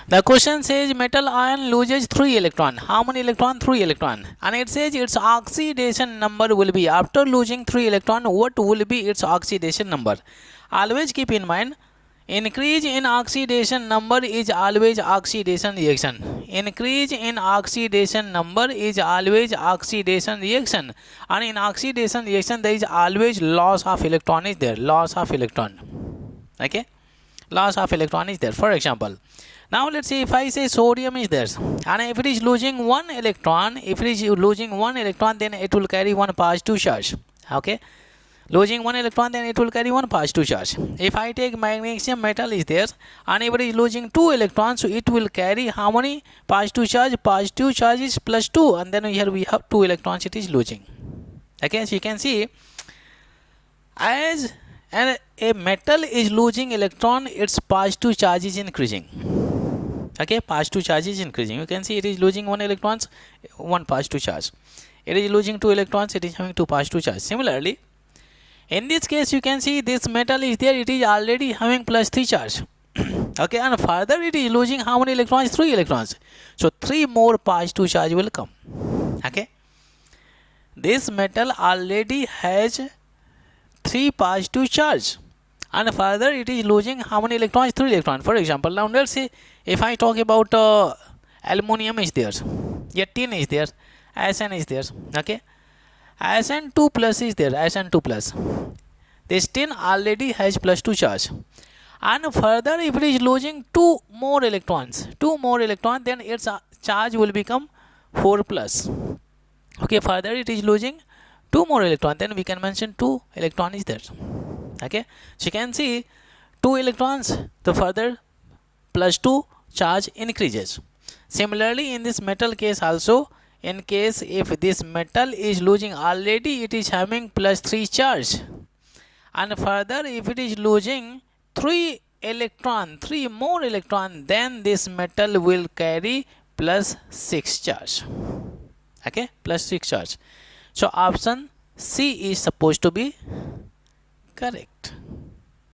The question says metal ion loses 3 electron. How many electron? 3 electron. And it says its oxidation number will be, after losing 3 electron, what will be its oxidation number? Always keep in mind, increase in oxidation number is always oxidation reaction. Increase in oxidation number is always oxidation reaction. And in oxidation reaction, there is always loss of electron is there. Loss of electron. Okay? Loss of electron is there. For example, now let's say if I say sodium is there, and if it is losing one electron, then it will carry one positive charge. Okay, losing one electron, then it will carry one positive charge. If I take magnesium metal is there, and if it is losing 2 electrons, so it will carry how many positive charge? Positive charge is +2, and then here we have 2 electrons it is losing. Okay, so you can see, as a metal is losing electron, its positive charge is increasing. Okay, positive charge is increasing. You can see it is losing 1 electrons, 1 positive charge. It is losing 2 electrons, it is having 2 positive charge. Similarly, in this case, you can see this metal is there, it is already having +3 charge. Okay, and further it is losing how many electrons? 3 electrons. So 3 more positive charge will come. Okay, this metal already has 3 positive charge, and further it is losing how many electrons? 3 electrons. For example, now let's say if I talk about aluminum is there, yeah, tin is there, Sn is there. Okay, Sn2 plus is there, Sn2 plus. This tin already has +2 charge, and further if it is losing 2 more electrons, then its charge will become 4 plus. Okay, further it is losing 2 more electrons, then we can mention 2 electron is there. Okay, so you can see 2 electrons, the further +2 charge increases. Similarly, in this metal case also, in case if this metal is losing, already it is having +3 charge, and further if it is losing 3 more electron, then this metal will carry +6 charge. Okay, +6 charge. So option C is supposed to be correct.